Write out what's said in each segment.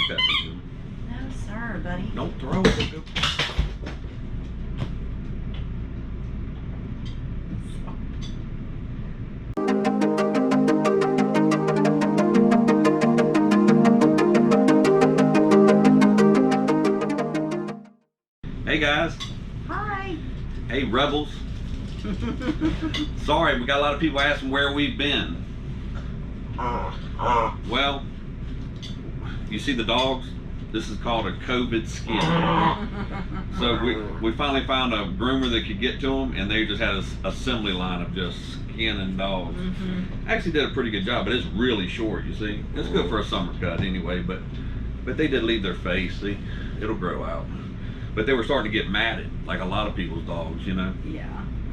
that from him. No, sir, buddy. Don't throw it. Go. Hey guys. Hi. Hey rebels. Sorry, we got a lot of people asking where we've been. Well, you see the dogs? This is called a COVID skin. So we finally found a groomer that could get to them, and they just had an assembly line of just skinning dogs. Actually did a pretty good job, but it's really short, you see. It's good for a summer cut anyway, but they did leave their face, see? It'll grow out. But they were starting to get matted, like a lot of people's dogs, you know? Yeah.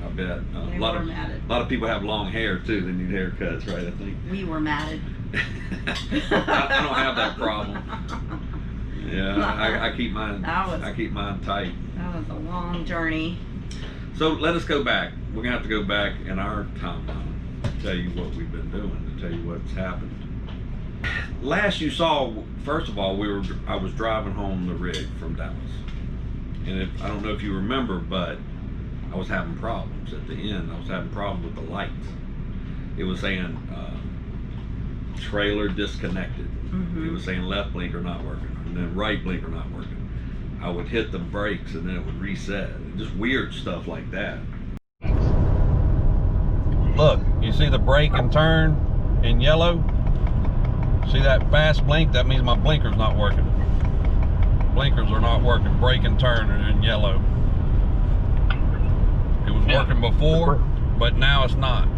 I bet. They were matted. A lot of people have long hair too. They need haircuts, right? I think. We were matted. I don't have that problem. Yeah, I keep mine. I keep mine tight. That was a long journey. So let us go back. We're gonna have to go back in our timeline to tell you what we've been doing, to tell you what's happened. Last you saw, first of all, I was driving home the rig from Dallas, and I don't know if you remember, but I was having problems at the end. I was having problems with the lights. It was saying trailer disconnected. It was saying left blinker not working, and then right blinker not working. I would hit the brakes and then it would reset. Just weird stuff like that. Look, you see the brake and turn in yellow? See that fast blink? That means my blinker's not working. Blinkers are not working. Brake and turn are in yellow. It was working before, but now it's not.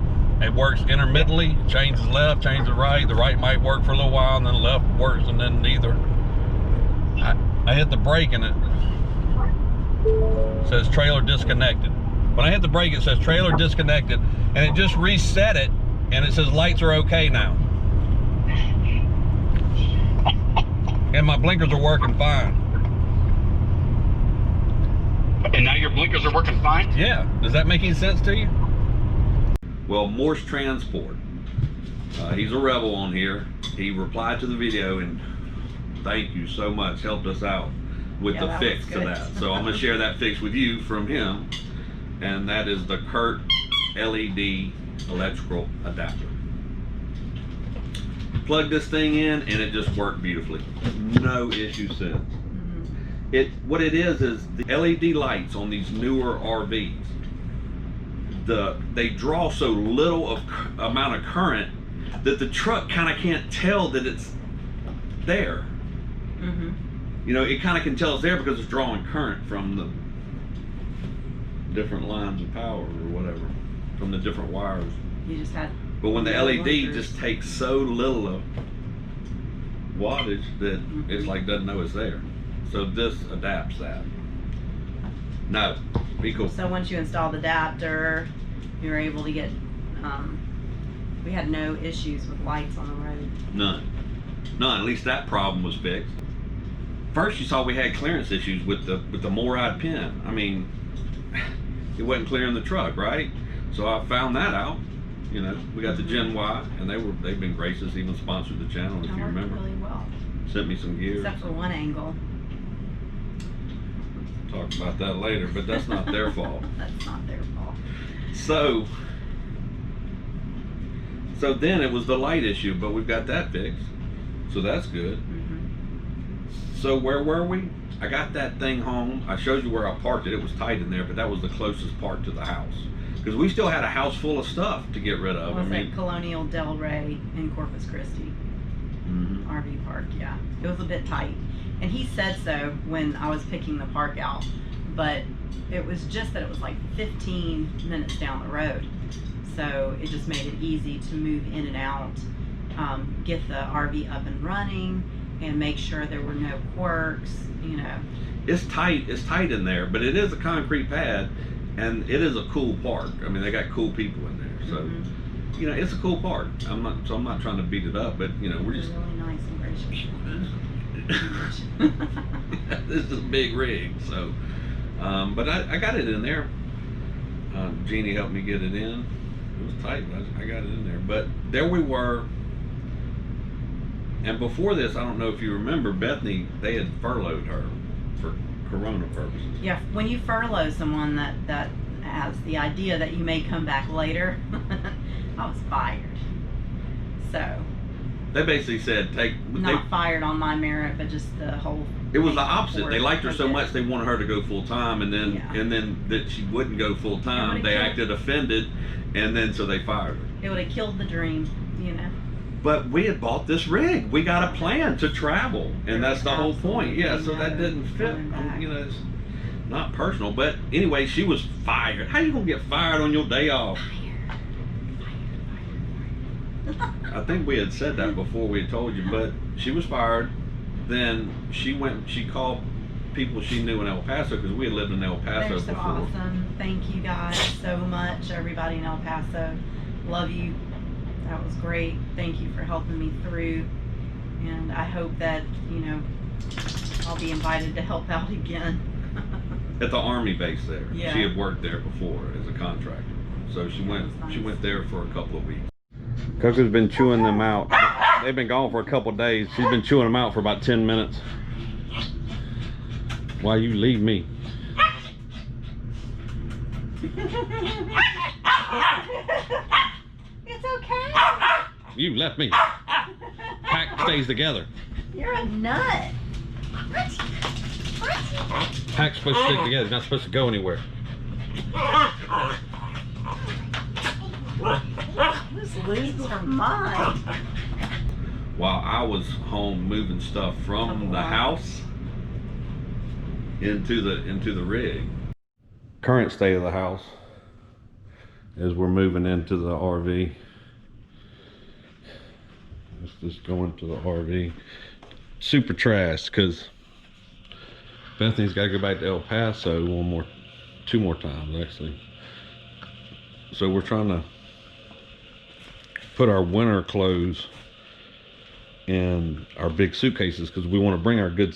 It works intermittently, changes left, changes right. The right might work for a little while, and then the left works, and then neither. I hit the brake, and it says trailer disconnected. When I hit the brake, it says trailer disconnected, and it just reset it, and it says lights are okay now. And my blinkers are working fine. And now your blinkers are working fine? Yeah. Does that make any sense to you? Well, Morse Transport. He's a rebel on here. He replied to the video, and thank you so much. Helped us out with the fix to that. So I'm going to share that fix with you from him. And that is the Curt LED electrical adapter. Plug this thing in, and it just worked beautifully. No issue since. What it is the LED lights on these newer RVs. They draw so little amount of current that the truck kind of can't tell that it's there. You know, it kind of can tell it's there because it's drawing current from the different lines of power or whatever, from the different wires. You just had. But when the LED just takes so little of wattage that it's like doesn't know it's there. So this adapts that. No, be cool. So once you install the adapter, you were able to get, we had no issues with lights on the road. None. At least that problem was fixed. First you saw we had clearance issues with the MORROD pin. I mean, it wasn't clearing the truck, right? So I found that out. You know, we got the Gen Y, and they've been gracious, even sponsored the channel, if you remember. Really well. Sent me some gear. Except for one angle. Talk about that later, but that's not their fault. That's not their fault. So then it was the light issue, but we've got that fixed. So that's good. So where were we? I got that thing home. I showed you where I parked it. It was tight in there, but that was the closest part to the house. Because we still had a house full of stuff to get rid of. Was it Colonial Del Rey in Corpus Christi? RV park, yeah. It was a bit tight. And he said so when I was picking the park out, but it was just that it was like 15 minutes down the road. So it just made it easy to move in and out, get the RV up and running, and make sure there were no quirks, you know. It's tight in there, but it is a concrete pad, and it is a cool park. I mean, they got cool people in there, so you know, it's a cool park. I'm not trying to beat it up, but you know, we're just really nice and gracious. This is a big rig, so but I got it in there. Jeannie helped me get it in. It was tight, but I got it in there. But there we were And before this, I don't know if you remember, Bethany, they had furloughed her for corona purposes. Yeah, when you furlough someone that has the idea that you may come back later, I was fired. So, They basically said not fired on my merit, but just the whole. it was the opposite. They liked her so Okay. much they wanted her to go full time, and then Yeah. that she wouldn't go full time, would've they killed- acted offended, and then so they fired her. It would have killed the dream, you know. But we had bought this rig. We got a plan to travel, and that's the whole point. Yeah, so that didn't fit. Going back. You know, it's not personal. But anyway, she was fired. How you gonna get fired on your day off? I think we had said that before we had told you, but she was fired. Then she called people she knew in El Paso, because we had lived in El Paso They're so before. awesome. Thank you guys so much, everybody in El Paso. Love you. That was great. Thank you for helping me through. And I hope that, you know, I'll be invited to help out again. At the Army base there. Yeah. She had worked there before as a contractor. So she went That was she nice. went there for a couple of weeks. Coco's been chewing them out. They've been gone for a couple of days. She's been chewing them out for about 10 minutes. Why you leave me? It's okay. You left me. Pack stays together. You're a nut. Pack's supposed to stick together. It's not supposed to go anywhere. This leaves her mind. While I was home moving stuff from the house into the rig. Current state of the house is we're moving into the RV. Let's just go into the RV. Super trash, because Bethany's got to go back to El Paso two more times actually. So we're trying to put our winter clothes in our big suitcases, because we want to bring our big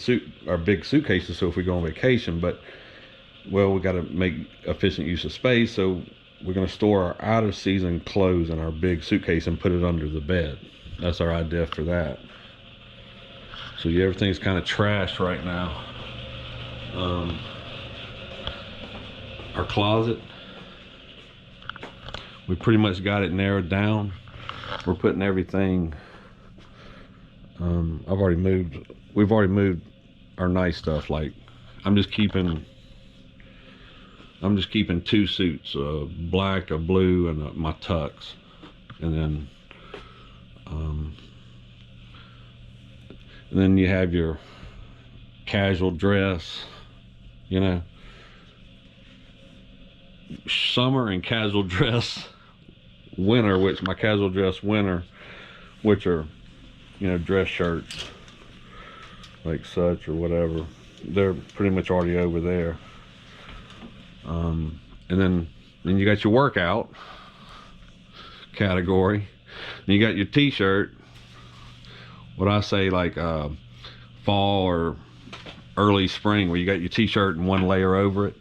suitcases so if we go on vacation, but well, we got to make efficient use of space, so we're going to store our out of season clothes in our big suitcase and put it under the bed. That's our idea for that. So yeah, everything's kind of trashed right now. Our closet, we pretty much got it narrowed down. We're putting everything, we've already moved our nice stuff. Like I'm just keeping 2 suits, a black, a blue, and my tux, and then you have your casual dress, you know, summer and casual dress winter, which my casual dress winter, which are, you know, dress shirts like such or whatever. They're pretty much already over there. And then you got your workout category. Then you got your t-shirt, what I say, like fall or early spring, where you got your t-shirt and one layer over it.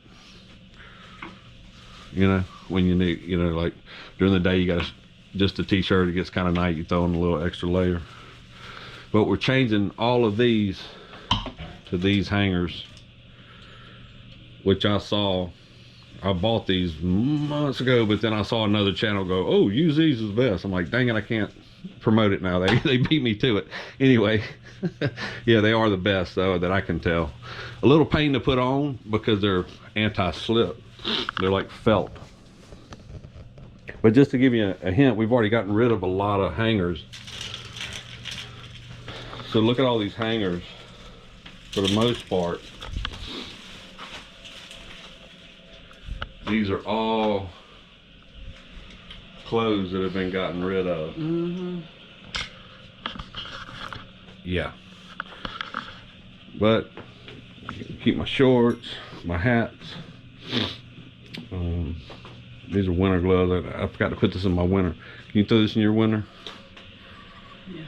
You know, when you need, you know, like during the day you got just a t-shirt, it gets kind of nice, you throw in a little extra layer. But we're changing all of these to these hangers, which I bought these months ago, but then I saw another channel go, oh, use these as best. I'm like, dang it, I can't promote it now. They beat me to it. Anyway, yeah, they are the best though, that I can tell. A little pain to put on because they're anti-slip. They're like felt. But just to give you a hint, we've already gotten rid of a lot of hangers. So look at all these hangers. For the most part, these are all clothes that have been gotten rid of. Mm-hmm. Yeah. But keep my shorts, my hats. These are winter gloves. I forgot to put this in my winter. Can you throw this in your winter? Yeah.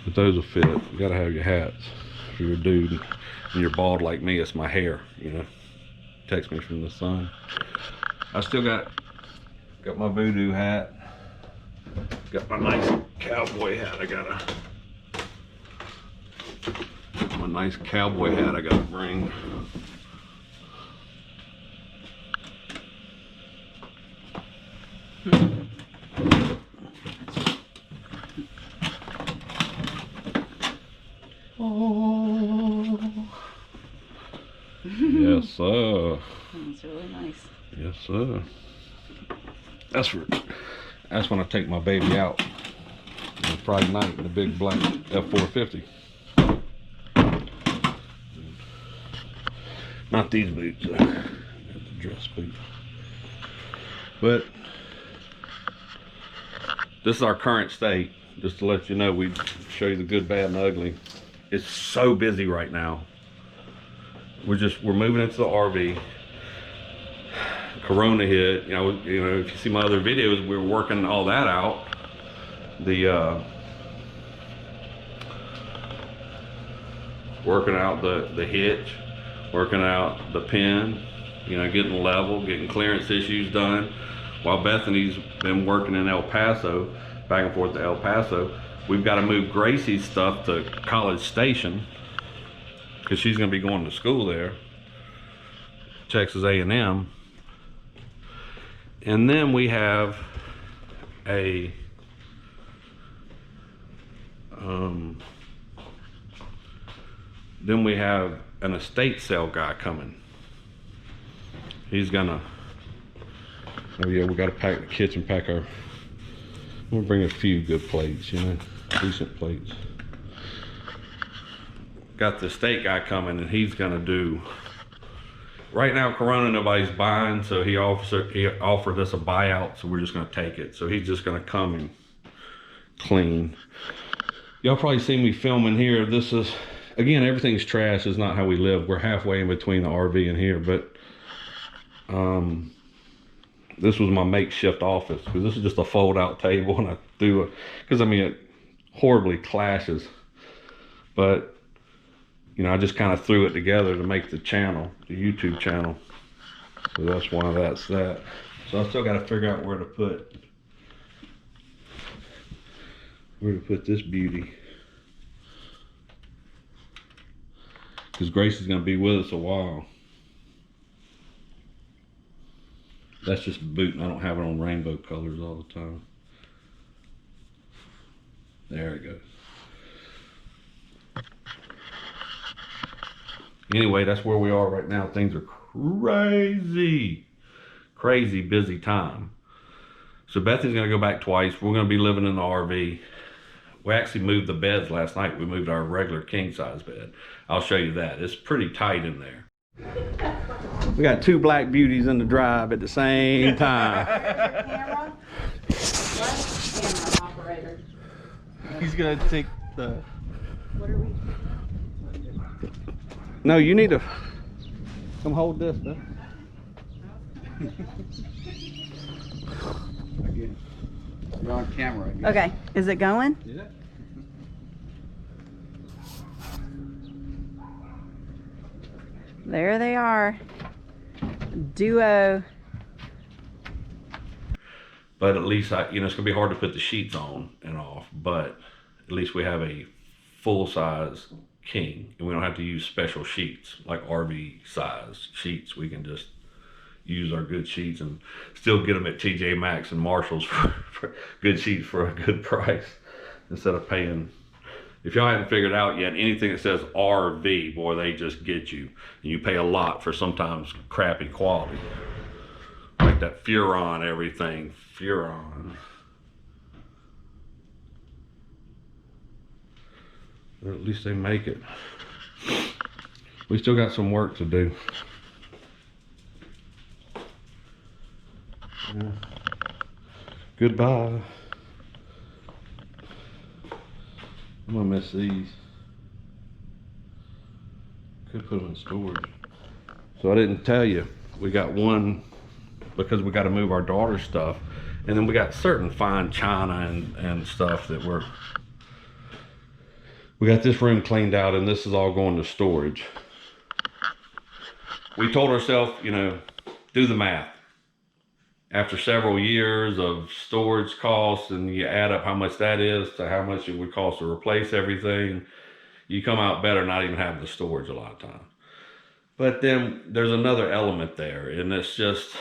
But those will fit. You gotta have your hats. If you're a dude and you're bald like me, it's my hair, you know. Protects me from the sun. I still got my voodoo hat. Got my nice cowboy hat. My nice cowboy hat I gotta bring. Oh. Yes, sir. That's really nice. Yes, sir. That's when I take my baby out on Friday night in the big black F450. Not these boots, though. The dress boot. But this is our current state. Just to let you know, we show you the good, bad, and ugly. It's so busy right now. We're moving into the RV. Corona hit. You know, if you see my other videos, we were working all that out. Working out the hitch, working out the pin, you know, getting level, getting clearance issues done. While Bethany's been working in El Paso, back and forth to El Paso, we've got to move Gracie's stuff to College Station because she's going to be going to school there, Texas A&M. And then we have an estate sale guy coming. He's gonna, oh yeah, we gotta pack the kitchen, pack our, we'll bring a few good plates, you know, decent plates. Got the estate guy coming and he's gonna do, right now Corona nobody's buying, so he offered us a buyout, so we're just gonna take it. So he's just gonna come and clean. Y'all probably seen me filming here. This is, again, everything's trash. It's not how we live. We're halfway in between the RV and here, but this was my makeshift office because this is just a fold-out table, and I threw it because I mean it horribly clashes, but you know I just kind of threw it together to make the channel, the YouTube channel. So that's why that's that. So I still got to figure out where to put this beauty. Because Grace is going to be with us a while. That's just a boot, and I don't have it on rainbow colors all the time. There it goes. Anyway, that's where we are right now. Things are crazy busy time. So Bethany's going to go back twice. We're going to be living in the RV. We actually moved the beds last night. We moved our regular king size bed. I'll show you that. It's pretty tight in there. We got two black beauties in the drive at the same time. Camera? What? Camera operator. He's gonna take the. What are we? No, you need to come hold this, though. Again. You're on camera. Again. Okay, is it going? Yeah. There they are. Duo. But at least it's gonna be hard to put the sheets on and off, but at least we have a full-size king and we don't have to use special sheets like RV size sheets. We can just use our good sheets and still get them at TJ Maxx and Marshalls for good sheets for a good price instead of paying. If y'all haven't figured out yet, anything that says RV, boy, they just get you. And you pay a lot for sometimes crappy quality. Like that Furon, everything. Furon. Or at least they make it. We still got some work to do. Yeah. Goodbye. I'm gonna miss these. Could put them in storage. So I didn't tell you, we got one because we got to move our daughter's stuff, and then we got certain fine china and stuff that we got this room cleaned out, and this is all going to storage. We told ourselves, do the math. after several years of storage costs, and you add up how much that is to how much it would cost to replace everything, you come out better not even having the storage a lot of times. But then there's another element there, and it's just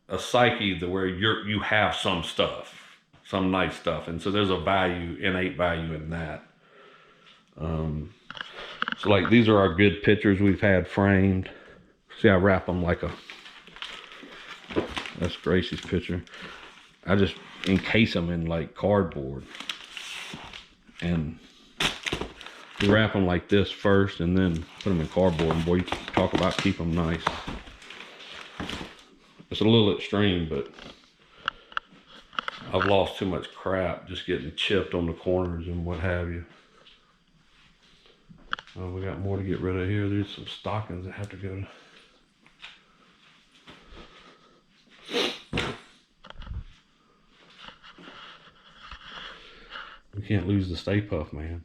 a psyche that where you have some stuff, some nice stuff, and so there's a value, innate value in that. So like these are our good pictures we've had framed. See, I wrap them like a, that's Gracie's picture. I just encase them in like cardboard, and we wrap them like this first and then put them in cardboard, and boy, you talk about keep them nice. It's a little extreme, but I've lost too much crap just getting chipped on the corners and what have you. Oh, we got more to get rid of here. There's some stockings that have to go to. We can't lose the Stay Puft, man.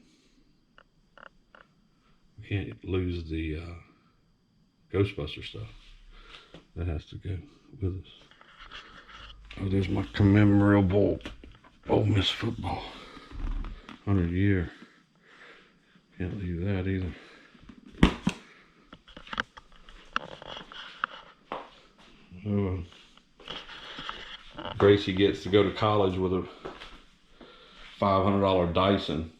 We can't lose the Ghostbuster stuff. That has to go with us. Oh, there's my commemorable Ole Miss football. 100 year. Can't leave that either. Oh, Gracie gets to go to college with a $500 Dyson.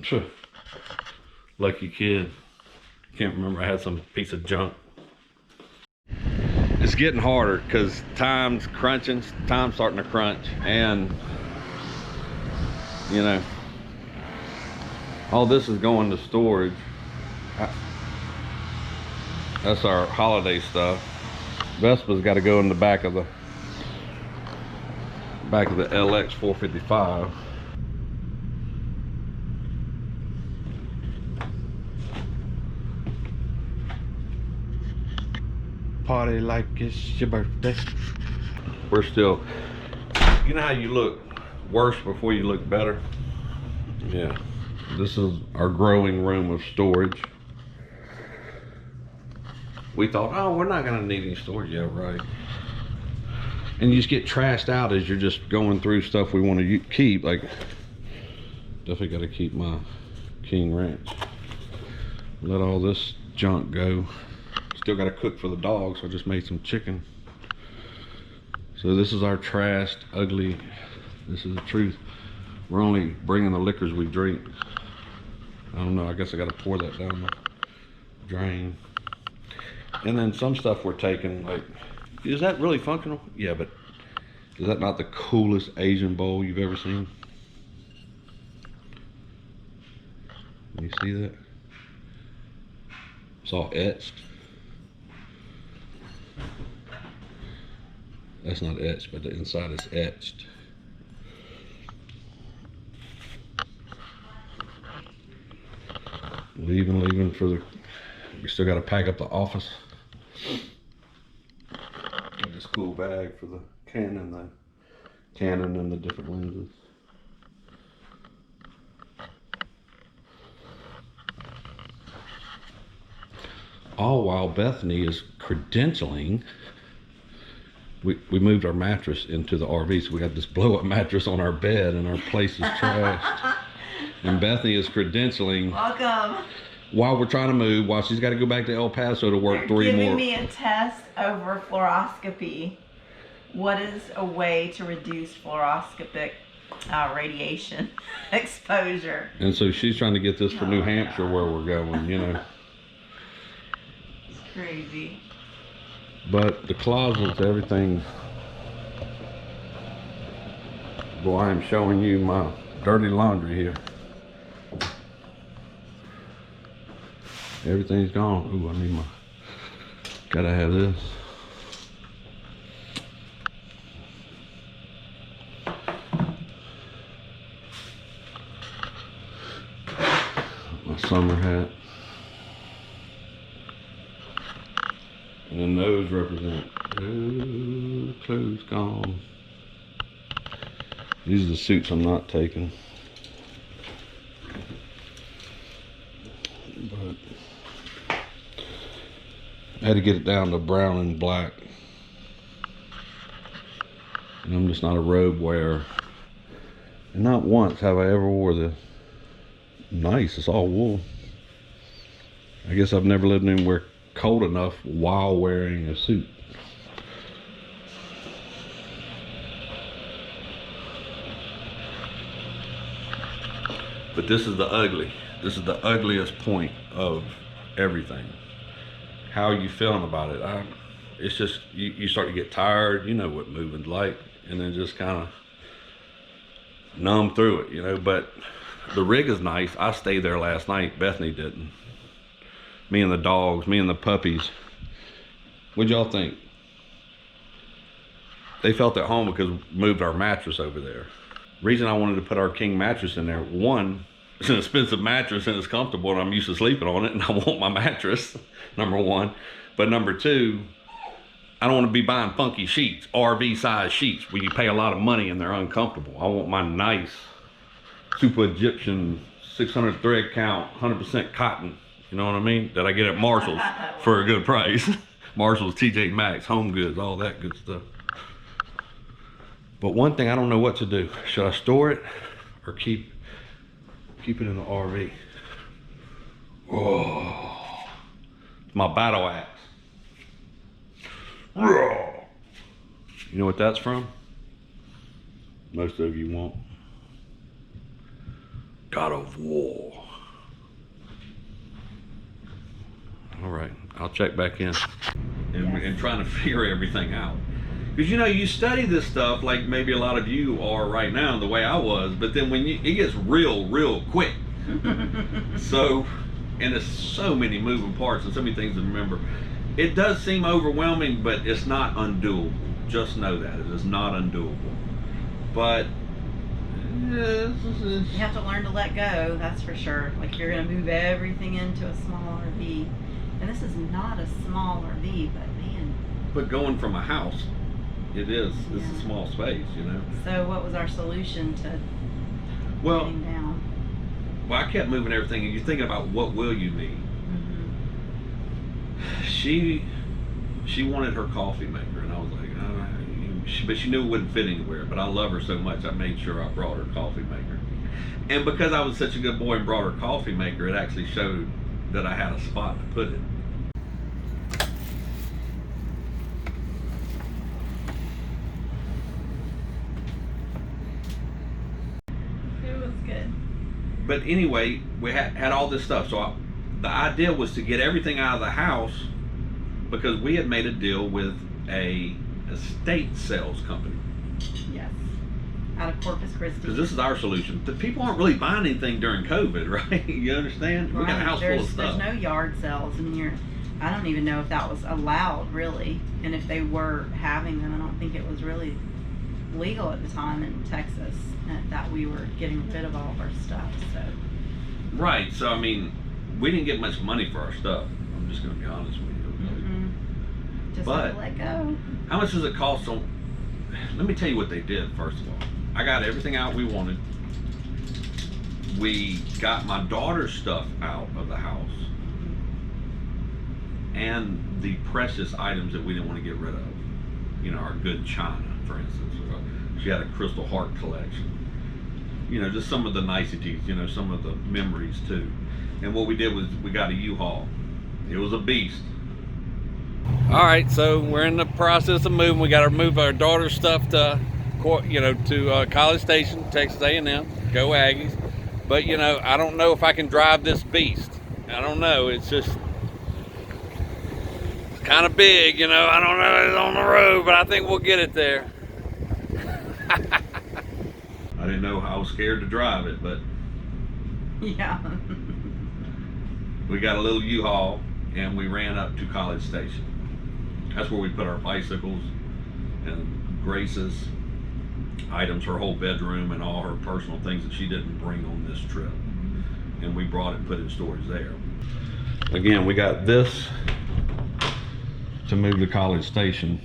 Phew. Lucky kid. Can't remember, I had some piece of junk. It's getting harder because time's crunching, time's starting to crunch, and you know, all this is going to storage. That's our holiday stuff. Vespa's got to go in the back of the LX 455. Party like it's your birthday. We're still, you know how you look worse before you look better? Yeah. This is our growing room of storage. We thought, oh, we're not gonna need any storage. Yeah, right. And you just get trashed out as you're just going through stuff we want to keep. Like, definitely got to keep my King Ranch. Let all this junk go. Still got to cook for the dogs, so I just made some chicken. So this is our trashed, ugly, this is the truth. We're only bringing the liquors we drink. I don't know, I guess I got to pour that down the drain. And then some stuff we're taking, like, is that really functional? Yeah, but is that not the coolest Asian bowl you've ever seen? You see that? It's all etched. That's not etched, but the inside is etched. Leaving for the, we still got to pack up the office. Got this cool bag for the Canon and the different lenses. All while Bethany is credentialing. We moved our mattress into the RV, so we got this blow-up mattress on our bed, and our place is trashed. And Bethany is credentialing. Welcome. While we're trying to move, while she's got to go back to El Paso to work They're 3 more. giving me a test over fluoroscopy. What is a way to reduce fluoroscopic radiation exposure? And so she's trying to get this for New Hampshire, where we're going, you know. It's crazy. But the closets, everything. Boy, I am showing you my dirty laundry here. Everything's gone. Ooh, I need my, gotta have this. My summer hat. And then those represent, oh, clothes gone. These are the suits I'm not taking. But I had to get it down to brown and black. And I'm just not a robe wearer. And not once have I ever wore the nice, it's all wool. I guess I've never lived anywhere cold enough while wearing a suit. But this is the ugly. This is the ugliest point of everything. How are you feeling about it? It's just, you start to get tired. You know what moving's like. And then just kind of numb through it, you know. But the rig is nice. I stayed there last night. Bethany didn't. Me and the dogs, me and the puppies. What'd y'all think? They felt at home because we moved our mattress over there. Reason I wanted to put our king mattress in there, one, it's an expensive mattress and it's comfortable and I'm used to sleeping on it and I want my mattress, number one. But number two, I don't want to be buying funky sheets, RV size sheets where you pay a lot of money and they're uncomfortable. I want my nice, super Egyptian, 600 thread count, 100% cotton, you know what I mean? That I get at Marshall's for a good price. Marshall's, TJ Maxx, Home Goods, all that good stuff. But one thing I don't know what to do. Should I store it or keep it in the RV? Oh, it's my battle axe. You know what that's from? Most of you won't. God of War. All right, I'll check back in and trying to figure everything out. Because you know, you study this stuff like maybe a lot of you are right now, the way I was, but then when it gets real quick. So, and there's so many moving parts and so many things to remember. It does seem overwhelming, but it's not undoable. Just know that. It is not undoable. But, You have to learn to let go, that's for sure. Like you're going to move everything into a small RV. And this is not a small RV, but man. But going from a house, it is. It's a small space, you know. So what was our solution to getting down? Well, I kept moving everything, and you're thinking about what will you need. She wanted her coffee maker, and I was like, but she knew it wouldn't fit anywhere. But I love her so much, I made sure I brought her coffee maker. And because I was such a good boy and brought her coffee maker, it actually showed that I had a spot to put it. It was good. But anyway, we had all this stuff. So the idea was to get everything out of the house because we had made a deal with a estate sales company. Yes. Out of Corpus Christi. Because this is our solution. The people aren't really buying anything during COVID, right? You understand? We got a house full of stuff. There's no yard sales in here. I don't even know if that was allowed, really. And if they were having them, I don't think it was really legal at the time in Texas that we were getting rid of all of our stuff. So. Right. So, I mean, we didn't get much money for our stuff. I'm just going to be honest with you. Just but let go. How much does it cost? Let me tell you what they did, first of all. I got everything out we wanted. We got my daughter's stuff out of the house. And the precious items that we didn't want to get rid of. You know, our good china, for instance. She had a Crystal Heart collection. You know, just some of the niceties, you know, some of the memories too. And what we did was we got a U-Haul. It was a beast. All right, so we're in the process of moving. We got to move our daughter's stuff to, you know, to College Station, Texas A&M. Go Aggies. But you know, I don't know if I can drive this beast. I don't know. It's just kind of big, you know. I don't know. It's on the road, but I think we'll get it there. I didn't know how I was scared to drive it, but yeah. We got a little U-Haul and we ran up to College Station. That's where we put our bicycles and Grace's items, her whole bedroom and all her personal things that she didn't bring on this trip. And we brought it and put it in storage there. Again, we got this to move to College Station.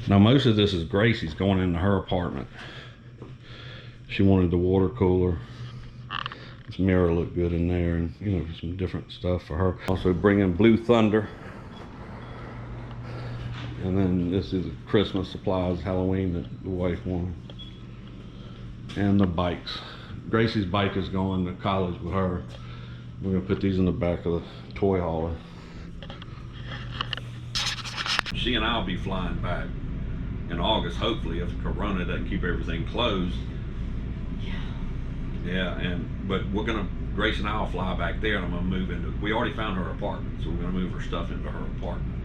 Now most of this is Gracie's going into her apartment. She wanted the water cooler. This mirror looked good in there, and you know, some different stuff for her. Also bring in Blue Thunder. And then this is Christmas supplies, Halloween that the wife wanted. And the bikes. Gracie's bike is going to college with her. We're gonna put these in the back of the toy hauler. She and I'll be flying back in August, hopefully, if Corona doesn't keep everything closed. Yeah, but Grace and I will fly back there, and I'm gonna move into, we already found her apartment, so we're gonna move her stuff into her apartment.